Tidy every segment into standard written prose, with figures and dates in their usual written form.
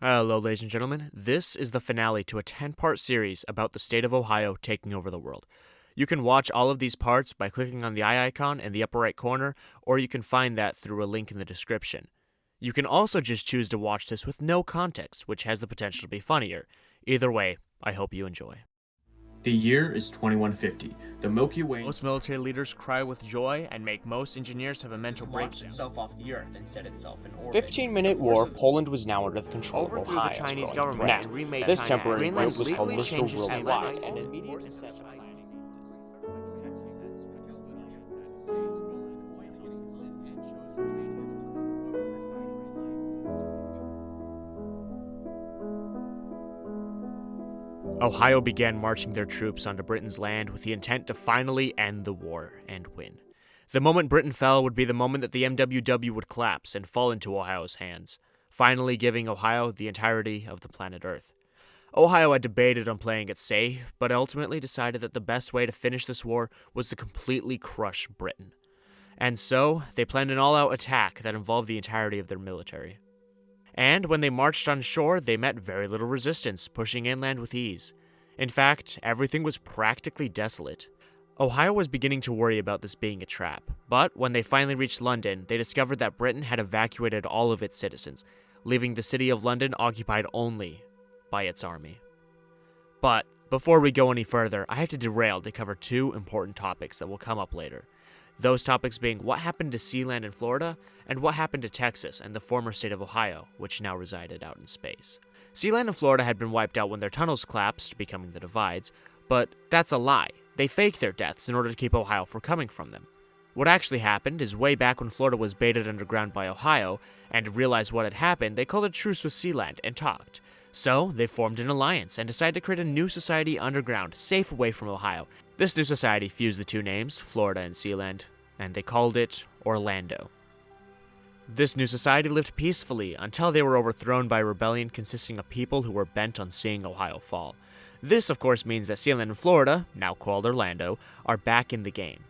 Hello, ladies and gentlemen. This is the finale to a 10-part series about the state of Ohio taking over the world. You can watch all of these parts by clicking on the eye icon in the upper right corner, or you can find that through a link in the description. You can also just choose to watch this with no context, which has the potential to be funnier. Either way, I hope you enjoy. The year is 2150. The Milky Way. Most military leaders cry with joy, and make most engineers have a mental breakdown. Itself off the Earth and set itself in orbit. 15-minute war, Poland was now under the control of Overthrew Ohio. the Chinese government and remade This China. temporary Greenland group was called legally Lister changes Worldwide. Atlantis. Ohio began marching their troops onto Britain's land with the intent to finally end the war and win. The moment Britain fell would be the moment that the MWW would collapse and fall into Ohio's hands, finally giving Ohio the entirety of the planet Earth. Ohio had debated on playing it safe, but ultimately decided that the best way to finish this war was to completely crush Britain. And so, they planned an all-out attack that involved the entirety of their military. And when they marched on shore, they met very little resistance, pushing inland with ease. In fact, everything was practically desolate. Ohio was beginning to worry about this being a trap, but when they finally reached London, they discovered that Britain had evacuated all of its citizens, leaving the city of London occupied only by its army. But before we go any further, I have to derail to cover two important topics that will come up later. Those topics being what happened to Sealand in Florida, and what happened to Texas and the former state of Ohio, which now resided out in space. Sealand and Florida had been wiped out when their tunnels collapsed, becoming the divides, but that's a lie. They faked their deaths in order to keep Ohio from coming from them. What actually happened is way back when Florida was baited underground by Ohio, and to realize what had happened, they called a truce with Sealand and talked. So, they formed an alliance and decided to create a new society underground, safe away from Ohio. This new society fused the two names, Florida and Sealand, and they called it Orlando. This new society lived peacefully until they were overthrown by a rebellion consisting of people who were bent on seeing Ohio fall. This, of course, means that Sealand and Florida, now called Orlando, are back in the game.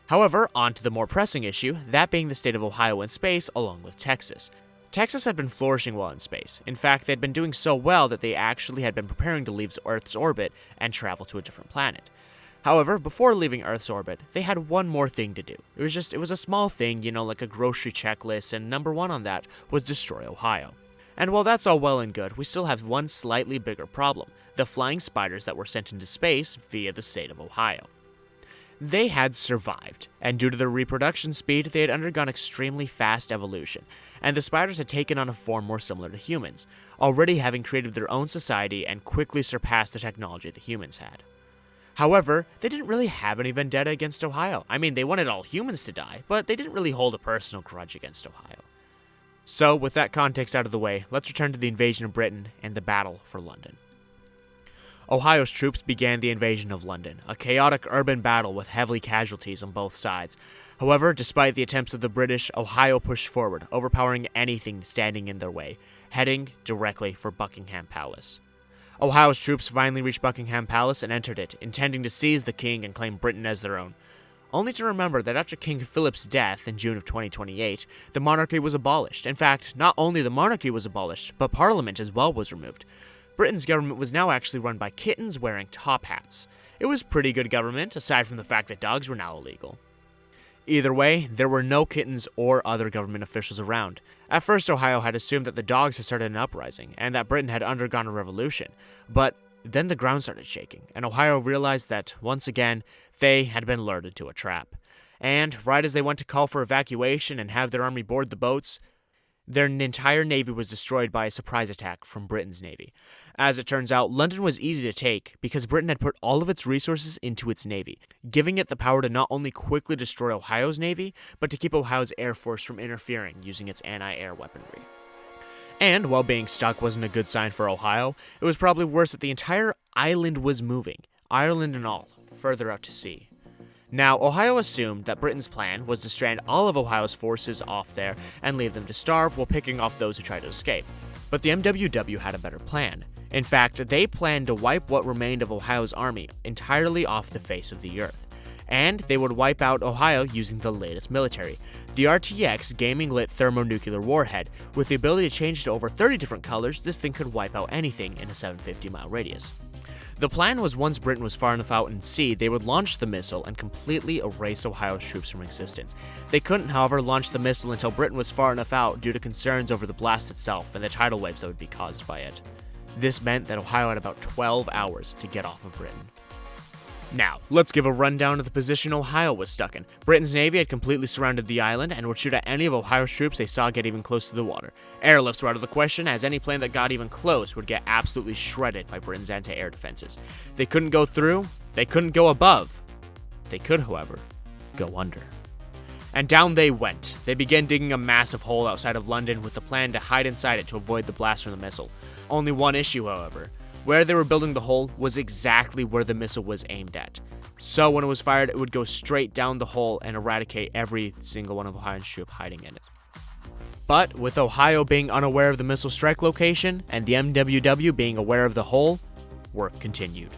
However, on to the more pressing issue, that being the state of Ohio in space along with Texas. Texas had been flourishing well in space. In fact, they'd been doing so well that they actually had been preparing to leave Earth's orbit and travel to a different planet. However, before leaving Earth's orbit, they had one more thing to do. It was a small thing, like a grocery checklist, and number one on that was destroy Ohio. And while that's all well and good, we still have one slightly bigger problem: the flying spiders that were sent into space via the state of Ohio. They had survived, and due to their reproduction speed, they had undergone extremely fast evolution, and the spiders had taken on a form more similar to humans, already having created their own society and quickly surpassed the technology the humans had. However, they didn't really have any vendetta against Ohio. I mean, they wanted all humans to die, but they didn't really hold a personal grudge against Ohio. So, with that context out of the way, let's return to the invasion of Britain and the battle for London. Ohio's troops began the invasion of London, a chaotic urban battle with heavy casualties on both sides. However, despite the attempts of the British, Ohio pushed forward, overpowering anything standing in their way, heading directly for Buckingham Palace. Ohio's troops finally reached Buckingham Palace and entered it, intending to seize the king and claim Britain as their own. Only to remember that after King Philip's death in June of 2028, the monarchy was abolished. In fact, not only the monarchy was abolished, but Parliament as well was removed. Britain's government was now actually run by kittens wearing top hats. It was pretty good government, aside from the fact that dogs were now illegal. Either way, there were no kittens or other government officials around. At first, Ohio had assumed that the dogs had started an uprising, and that Britain had undergone a revolution. But then the ground started shaking, and Ohio realized that, once again, they had been lured into a trap. And right as they went to call for evacuation and have their army board the boats, their entire navy was destroyed by a surprise attack from Britain's navy. As it turns out, London was easy to take because Britain had put all of its resources into its navy, giving it the power to not only quickly destroy Ohio's navy, but to keep Ohio's air force from interfering using its anti-air weaponry. And while being stuck wasn't a good sign for Ohio, it was probably worse that the entire island was moving, Ireland and all, further out to sea. Now, Ohio assumed that Britain's plan was to strand all of Ohio's forces off there and leave them to starve while picking off those who tried to escape. But the MWW had a better plan. In fact, they planned to wipe what remained of Ohio's army entirely off the face of the earth. And they would wipe out Ohio using the latest military. the RTX gaming lit thermonuclear warhead. With the ability to change to over 30 different colors, this thing could wipe out anything in a 750-mile radius. The plan was once Britain was far enough out in sea, they would launch the missile and completely erase Ohio's troops from existence. They couldn't, however, launch the missile until Britain was far enough out due to concerns over the blast itself and the tidal waves that would be caused by it. This meant that Ohio had about 12 hours to get off of Britain. Now, let's give a rundown of the position Ohio was stuck in. Britain's navy had completely surrounded the island and would shoot at any of Ohio's troops they saw get even close to the water. Airlifts were out of the question, as any plane that got even close would get absolutely shredded by Britain's anti-air defenses. They couldn't go through, they couldn't go above. They could, however, go under. And down they went. They began digging a massive hole outside of London with the plan to hide inside it to avoid the blast from the missile. Only one issue, however. Where they were building the hole was exactly where the missile was aimed at. So when it was fired, it would go straight down the hole and eradicate every single one of Ohio's troops hiding in it. But with Ohio being unaware of the missile strike location and the MWW being aware of the hole, work continued.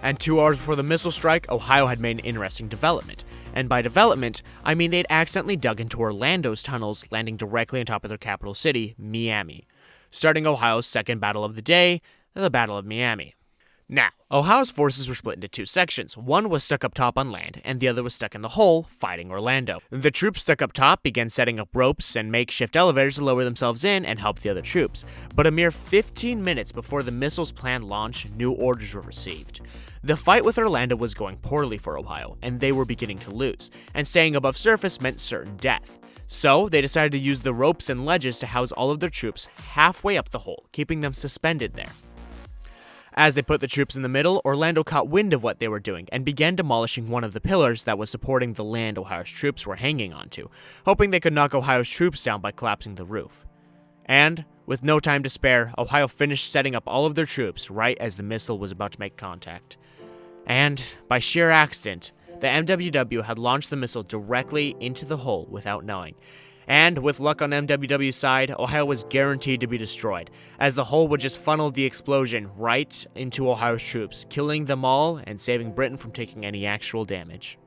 And 2 hours before the missile strike, Ohio had made an interesting development. And by development, I mean they'd accidentally dug into Orlando's tunnels, landing directly on top of their capital city, Miami, starting Ohio's second battle of the day, the Battle of Miami. Now, Ohio's forces were split into 2 sections. One was stuck up top on land, and the other was stuck in the hole, fighting Orlando. The troops stuck up top began setting up ropes and makeshift elevators to lower themselves in and help the other troops. But a mere 15 minutes before the missile's planned launch, new orders were received. The fight with Orlando was going poorly for Ohio, and they were beginning to lose, and staying above surface meant certain death. So, they decided to use the ropes and ledges to house all of their troops halfway up the hole, keeping them suspended there. As they put the troops in the middle, Orlando caught wind of what they were doing and began demolishing one of the pillars that was supporting the land Ohio's troops were hanging onto, hoping they could knock Ohio's troops down by collapsing the roof. And, with no time to spare, Ohio finished setting up all of their troops right as the missile was about to make contact. And, by sheer accident, the MWW had launched the missile directly into the hole without knowing. And with luck on MWW's side, Ohio was guaranteed to be destroyed, as the hole would just funnel the explosion right into Ohio's troops, killing them all and saving Britain from taking any actual damage.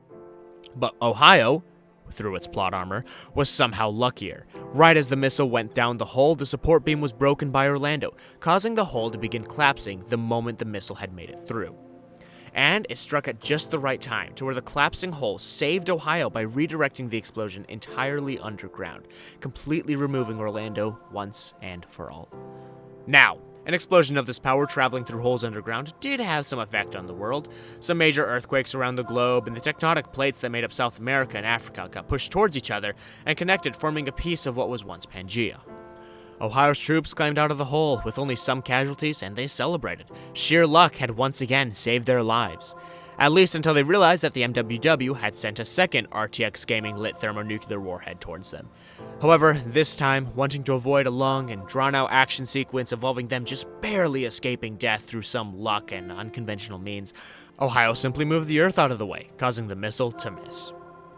But Ohio, through its plot armor, was somehow luckier. Right as the missile went down the hole, the support beam was broken by Orlando, causing the hole to begin collapsing the moment the missile had made it through. And it struck at just the right time, to where the collapsing hole saved Ohio by redirecting the explosion entirely underground, completely removing Orlando once and for all. Now, an explosion of this power traveling through holes underground did have some effect on the world. Some major earthquakes around the globe, and the tectonic plates that made up South America and Africa got pushed towards each other and connected, forming a piece of what was once Pangaea. Ohio's troops climbed out of the hole with only some casualties, and they celebrated. Sheer luck had once again saved their lives. At least until they realized that the MWW had sent a second RTX gaming lit thermonuclear warhead towards them. However, this time, wanting to avoid a long and drawn-out action sequence involving them just barely escaping death through some luck and unconventional means, Ohio simply moved the Earth out of the way, causing the missile to miss.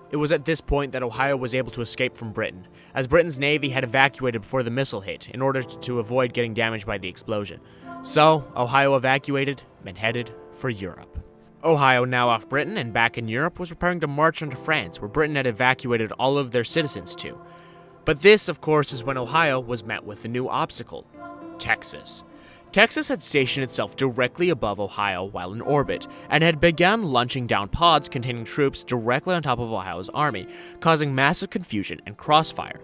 It was at this point that Ohio was able to escape from Britain, as Britain's navy had evacuated before the missile hit in order to avoid getting damaged by the explosion. So, Ohio evacuated and headed for Europe. Ohio, now off Britain and back in Europe, was preparing to march onto France, where Britain had evacuated all of their citizens to. But this, of course, is when Ohio was met with a new obstacle: Texas. Texas had stationed itself directly above Ohio while in orbit, and had begun launching down pods containing troops directly on top of Ohio's army, causing massive confusion and crossfire.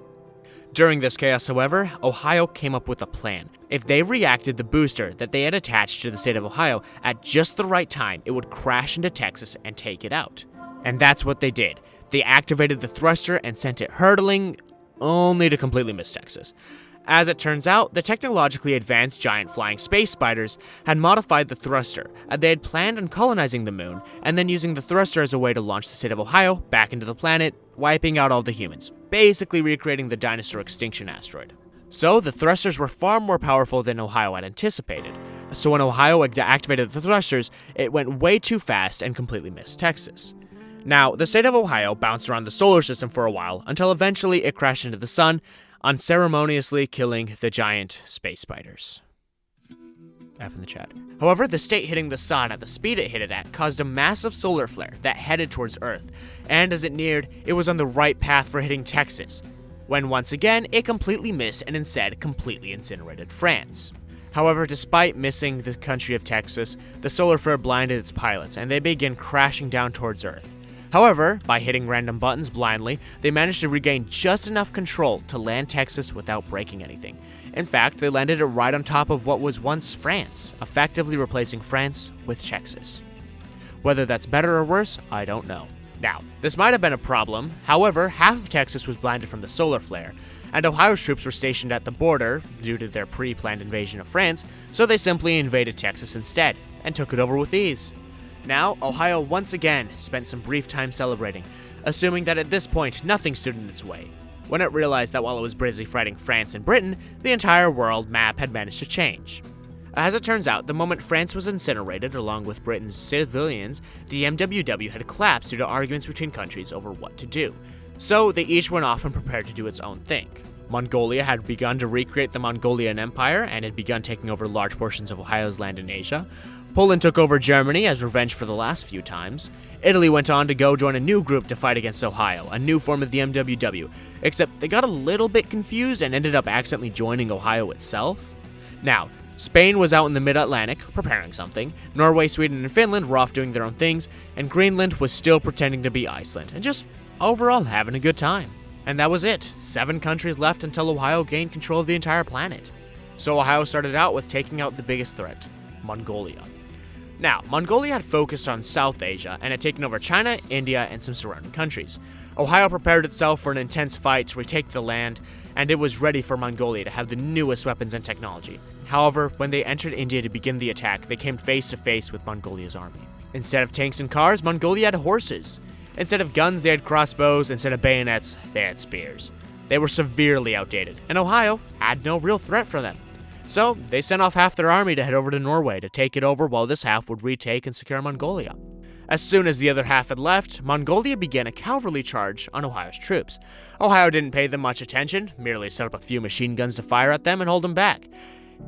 During this chaos, however, Ohio came up with a plan. If they reacted the booster that they had attached to the state of Ohio at just the right time, it would crash into Texas and take it out. And that's what they did. They activated the thruster and sent it hurtling, only to completely miss Texas. As it turns out, the technologically advanced giant flying space spiders had modified the thruster, and they had planned on colonizing the moon, and then using the thruster as a way to launch the state of Ohio back into the planet, wiping out all the humans, basically recreating the dinosaur extinction asteroid. So, the thrusters were far more powerful than Ohio had anticipated. So when Ohio activated the thrusters, it went way too fast and completely missed Texas. Now, the state of Ohio bounced around the solar system for a while, until eventually it crashed into the sun, unceremoniously killing the giant space spiders. F in the chat. However, the state hitting the sun at the speed it hit it at caused a massive solar flare that headed towards Earth, and as it neared, it was on the right path for hitting Texas, when once again, it completely missed and instead completely incinerated France. However, despite missing the country of Texas, the solar flare blinded its pilots, and they began crashing down towards Earth. However, by hitting random buttons blindly, they managed to regain just enough control to land Texas without breaking anything. In fact, they landed it right on top of what was once France, effectively replacing France with Texas. Whether that's better or worse, I don't know. Now, this might have been a problem. However, half of Texas was blinded from the solar flare, and Ohio's troops were stationed at the border due to their pre-planned invasion of France, so they simply invaded Texas instead, and took it over with ease. Now, Ohio once again spent some brief time celebrating, assuming that at this point nothing stood in its way, when it realized that while it was busy fighting France and Britain, the entire world map had managed to change. As it turns out, the moment France was incinerated along with Britain's civilians, the MWW had collapsed due to arguments between countries over what to do. So they each went off and prepared to do its own thing. Mongolia had begun to recreate the Mongolian Empire and had begun taking over large portions of Ohio's land in Asia. Poland took over Germany as revenge for the last few times. Italy went on to go join a new group to fight against Ohio, a new form of the MWW, except they got a little bit confused and ended up accidentally joining Ohio itself. Now, Spain was out in the mid-Atlantic, preparing something, Norway, Sweden, and Finland were off doing their own things, and Greenland was still pretending to be Iceland, and just overall having a good time. And that was it. 7 countries left until Ohio gained control of the entire planet. So Ohio started out with taking out the biggest threat, Mongolia. Now, Mongolia had focused on South Asia and had taken over China, India, and some surrounding countries. Ohio prepared itself for an intense fight to retake the land, and it was ready for Mongolia to have the newest weapons and technology. However, when they entered India to begin the attack, they came face to face with Mongolia's army. Instead of tanks and cars, Mongolia had horses. Instead of guns, they had crossbows. Instead of bayonets, they had spears. They were severely outdated, and Ohio had no real threat for them. So, they sent off half their army to head over to Norway to take it over while this half would retake and secure Mongolia. As soon as the other half had left, Mongolia began a cavalry charge on Ohio's troops. Ohio didn't pay them much attention, merely set up a few machine guns to fire at them and hold them back.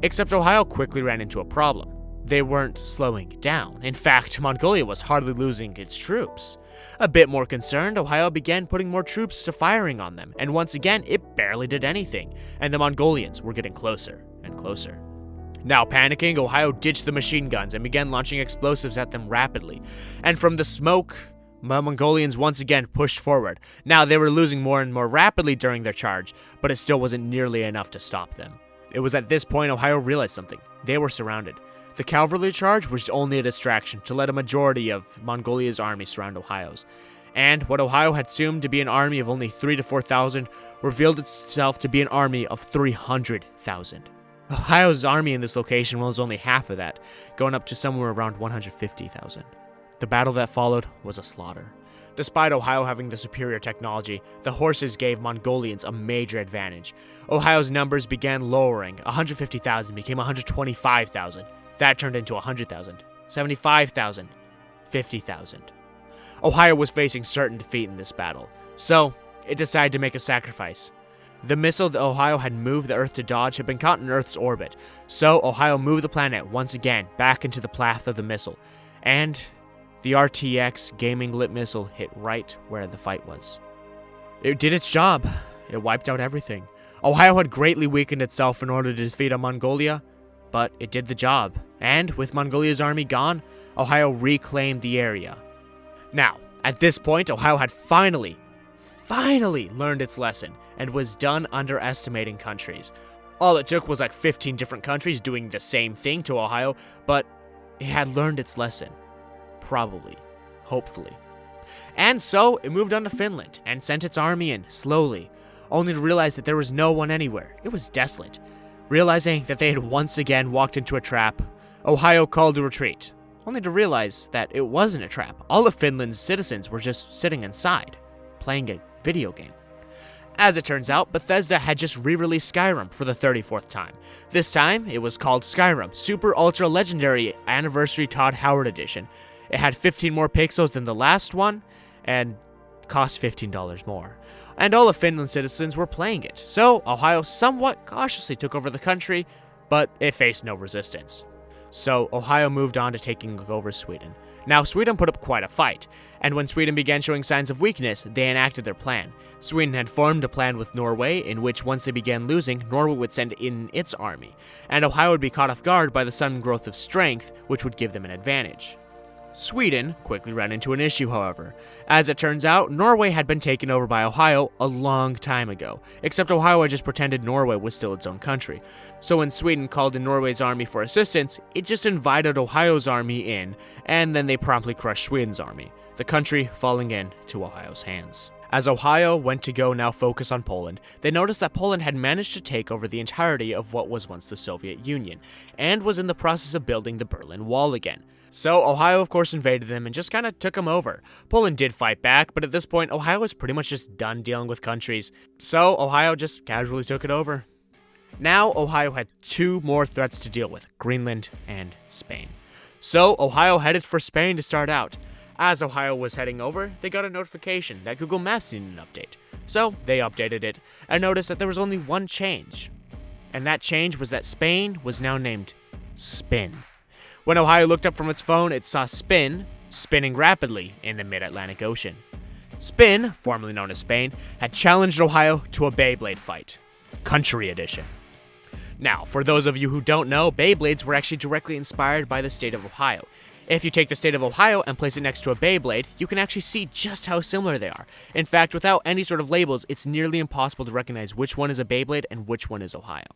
Except Ohio quickly ran into a problem. They weren't slowing down. In fact, Mongolia was hardly losing its troops. A bit more concerned, Ohio began putting more troops to firing on them, and once again, it barely did anything, and the Mongolians were getting closer and closer. Now panicking, Ohio ditched the machine guns and began launching explosives at them rapidly, and from the smoke, the Mongolians once again pushed forward. Now they were losing more and more rapidly during their charge, but it still wasn't nearly enough to stop them. It was at this point Ohio realized something. They were surrounded. The cavalry charge was only a distraction to let a majority of Mongolia's army surround Ohio's. And what Ohio had assumed to be an army of only 3,000 to 4,000 revealed itself to be an army of 300,000. Ohio's army in this location was only half of that, going up to somewhere around 150,000. The battle that followed was a slaughter. Despite Ohio having the superior technology, the horses gave Mongolians a major advantage. Ohio's numbers began lowering. 150,000 became 125,000. That turned into 100,000, 75,000, 50,000. Ohio was facing certain defeat in this battle, so it decided to make a sacrifice. The missile that Ohio had moved the Earth to dodge had been caught in Earth's orbit, so Ohio moved the planet once again back into the path of the missile, and the RTX gaming lit missile hit right where the fight was. It did its job. It wiped out everything. Ohio had greatly weakened itself in order to defeat Mongolia, but it did the job, and with Mongolia's army gone, Ohio reclaimed the area. Now, at this point, Ohio had finally learned its lesson, and was done underestimating countries. All it took was like 15 different countries doing the same thing to Ohio, but it had learned its lesson. Probably. Hopefully. And so, it moved on to Finland, and sent its army in, slowly, only to realize that there was no one anywhere. It was desolate. Realizing that they had once again walked into a trap, Ohio called a retreat, only to realize that it wasn't a trap. All of Finland's citizens were just sitting inside, playing a video game. As it turns out, Bethesda had just re-released Skyrim for the 34th time. This time, it was called Skyrim Super Ultra Legendary Anniversary Todd Howard Edition. It had 15 more pixels than the last one, and cost $15 more. And all of Finland's citizens were playing it, so Ohio somewhat cautiously took over the country, but it faced no resistance. So Ohio moved on to taking over Sweden. Now, Sweden put up quite a fight, and when Sweden began showing signs of weakness, they enacted their plan. Sweden had formed a plan with Norway, in which once they began losing, Norway would send in its army, and Ohio would be caught off guard by the sudden growth of strength, which would give them an advantage. Sweden quickly ran into an issue, however. As it turns out, Norway had been taken over by Ohio a long time ago, except Ohio had just pretended Norway was still its own country. So when Sweden called in Norway's army for assistance, it just invited Ohio's army in, and then they promptly crushed Sweden's army, the country falling into Ohio's hands. As Ohio went to go now focus on Poland, they noticed that Poland had managed to take over the entirety of what was once the Soviet Union, and was in the process of building the Berlin Wall again. So Ohio of course invaded them and just kind of took them over. Poland did fight back, but at this point Ohio was pretty much just done dealing with countries, so Ohio just casually took it over. Now Ohio had two more threats to deal with, Greenland and Spain. So Ohio headed for Spain to start out. As Ohio was heading over, they got a notification that Google Maps needed an update. So they updated it and noticed that there was only one change. And that change was that Spain was now named Spin. When Ohio looked up from its phone, it saw Spin spinning rapidly in the mid-Atlantic Ocean. Spin, formerly known as Spain, had challenged Ohio to a Beyblade fight, Country Edition. Now, for those of you who don't know, Beyblades were actually directly inspired by the state of Ohio. If you take the state of Ohio and place it next to a Beyblade, you can actually see just how similar they are. In fact, without any sort of labels, it's nearly impossible to recognize which one is a Beyblade and which one is Ohio.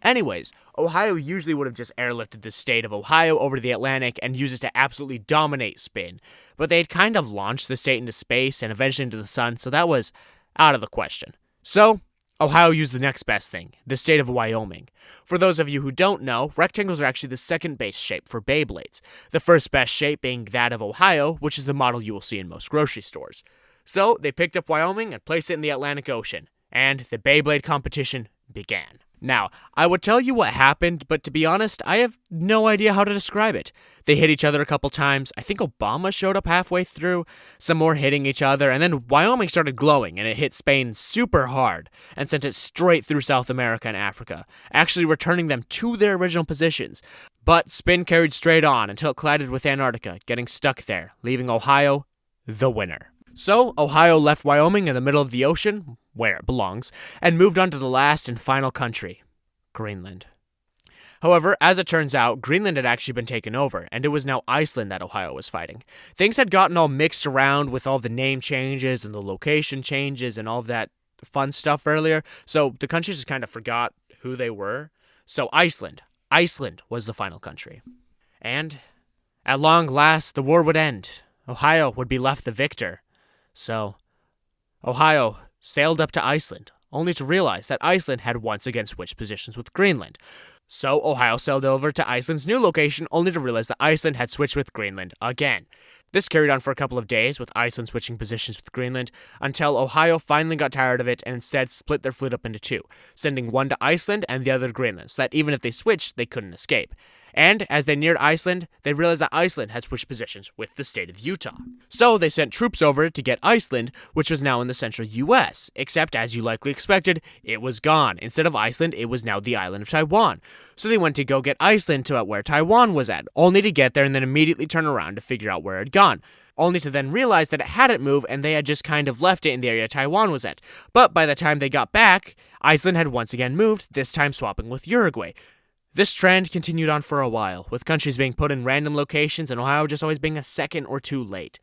Anyways, Ohio usually would have just airlifted the state of Ohio over the Atlantic and used it to absolutely dominate Spin, but they had kind of launched the state into space and eventually into the sun, so that was out of the question. So, Ohio used the next best thing, the state of Wyoming. For those of you who don't know, rectangles are actually the second base shape for Beyblades, the first best shape being that of Ohio, which is the model you will see in most grocery stores. So, they picked up Wyoming and placed it in the Atlantic Ocean, and the Beyblade competition began. Now, I would tell you what happened, but to be honest, I have no idea how to describe it. They hit each other a couple times. I think Obama showed up halfway through, some more hitting each other, and then Wyoming started glowing, and it hit Spain super hard and sent it straight through South America and Africa, actually returning them to their original positions. But Spin carried straight on until it collided with Antarctica, getting stuck there, leaving Ohio the winner. So, Ohio left Wyoming in the middle of the ocean, where it belongs, and moved on to the last and final country, Greenland. However, as it turns out, Greenland had actually been taken over, and it was now Iceland that Ohio was fighting. Things had gotten all mixed around with all the name changes and the location changes and all of that fun stuff earlier, so the countries just kind of forgot who they were. So Iceland was the final country. And, at long last, the war would end. Ohio would be left the victor. So, Ohio sailed up to Iceland, only to realize that Iceland had once again switched positions with Greenland. So, Ohio sailed over to Iceland's new location, only to realize that Iceland had switched with Greenland again. This carried on for a couple of days, with Iceland switching positions with Greenland, until Ohio finally got tired of it and instead split their fleet up into two, sending one to Iceland and the other to Greenland, so that even if they switched, they couldn't escape. And as they neared Iceland, they realized that Iceland had switched positions with the state of Utah. So they sent troops over to get Iceland, which was now in the central US, except as you likely expected, it was gone. Instead of Iceland, it was now the island of Taiwan. So they went to go get Iceland to where Taiwan was at, only to get there and then immediately turn around to figure out where it had gone. Only to then realize that it hadn't moved and they had just kind of left it in the area Taiwan was at. But by the time they got back, Iceland had once again moved, this time swapping with Uruguay. This trend continued on for a while, with countries being put in random locations and Ohio just always being a second or two late.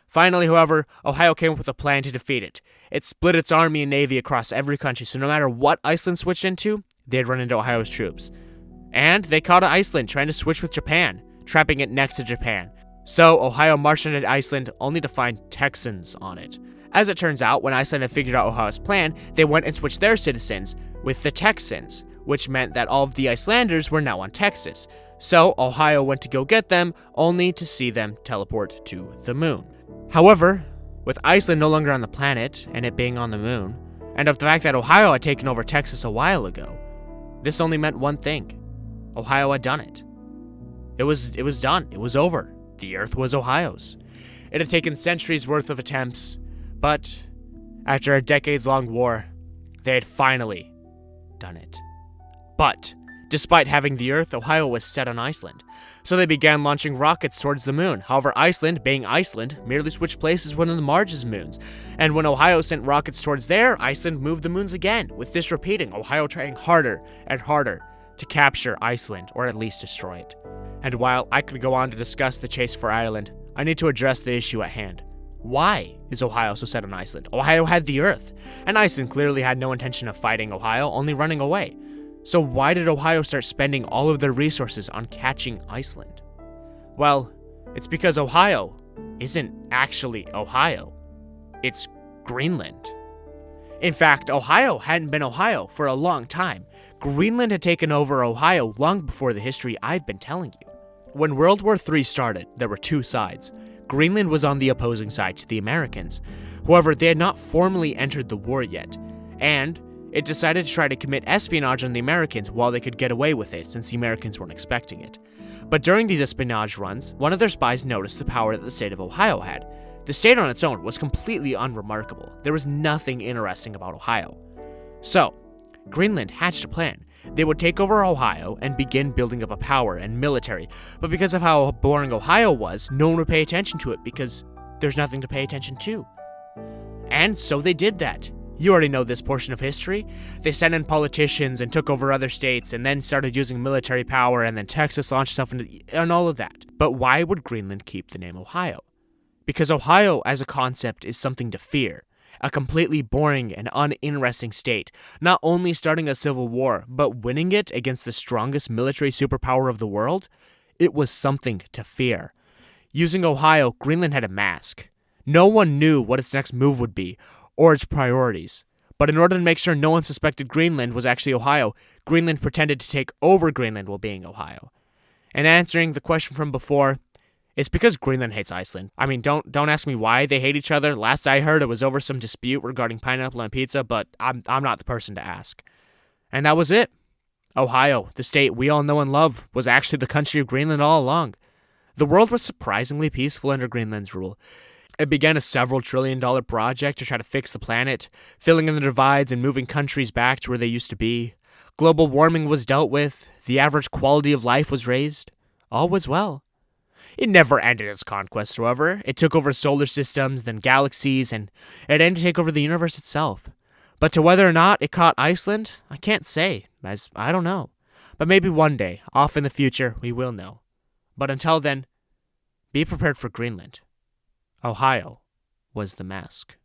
Finally, however, Ohio came up with a plan to defeat it. It split its army and navy across every country, so no matter what Iceland switched into, they'd run into Ohio's troops. And they caught Iceland trying to switch with Japan, trapping it next to Japan. So Ohio marched into Iceland only to find Texans on it. As it turns out, when Iceland had figured out Ohio's plan, they went and switched their citizens with the Texans, which meant that all of the Icelanders were now on Texas. So Ohio went to go get them, only to see them teleport to the moon. However, with Iceland no longer on the planet, and it being on the moon, and of the fact that Ohio had taken over Texas a while ago, this only meant one thing. Ohio had done it. It was done. It was over. The Earth was Ohio's. It had taken centuries worth of attempts, but after a decades-long war, they had finally done it. But Despite having the Earth, Ohio was set on Iceland. So they began launching rockets towards the moon. However, Iceland, being Iceland, merely switched places with one of the Marge's moons. And when Ohio sent rockets towards there, Iceland moved the moons again, with this repeating, Ohio trying harder and harder to capture Iceland, or at least destroy it. And while I could go on to discuss the chase for Ireland, I need to address the issue at hand. Why is Ohio so set on Iceland? Ohio had the Earth, and Iceland clearly had no intention of fighting Ohio, only running away. So why did Ohio start spending all of their resources on catching Iceland? Well, it's because Ohio isn't actually Ohio. It's Greenland. In fact, Ohio hadn't been Ohio for a long time. Greenland had taken over Ohio long before the history I've been telling you. When World War III started, there were two sides. Greenland was on the opposing side to the Americans. However, they had not formally entered the war yet, and it decided to try to commit espionage on the Americans while they could get away with it since the Americans weren't expecting it. But during these espionage runs, one of their spies noticed the power that the state of Ohio had. The state on its own was completely unremarkable. There was nothing interesting about Ohio. So, Greenland hatched a plan. They would take over Ohio and begin building up a power and military, but because of how boring Ohio was, no one would pay attention to it because there's nothing to pay attention to. And so they did that. You already know this portion of history. They sent in politicians and took over other states and then started using military power, and then Texas launched stuff and all of that. But why would Greenland keep the name Ohio? Because Ohio as a concept is something to fear. A completely boring and uninteresting state, not only starting a civil war, but winning it against the strongest military superpower of the world? It was something to fear. Using Ohio, Greenland had a mask. No one knew what its next move would be, or its priorities. But in order to make sure no one suspected Greenland was actually Ohio, Greenland pretended to take over Greenland while being Ohio. And answering the question from before, it's because Greenland hates Iceland. I mean, don't ask me why they hate each other. Last I heard, it was over some dispute regarding pineapple on pizza, but I'm not the person to ask. And that was it. Ohio, the state we all know and love, was actually the country of Greenland all along. The world was surprisingly peaceful under Greenland's rule. It began a several trillion-dollar project to try to fix the planet, filling in the divides and moving countries back to where they used to be. Global warming was dealt with. The average quality of life was raised. All was well. It never ended its conquest, however. It took over solar systems, then galaxies, and it aimed to take over the universe itself. But to whether or not it caught Iceland, I can't say, as I don't know. But maybe one day, off in the future, we will know. But until then, be prepared for Greenland. Ohio was the mask.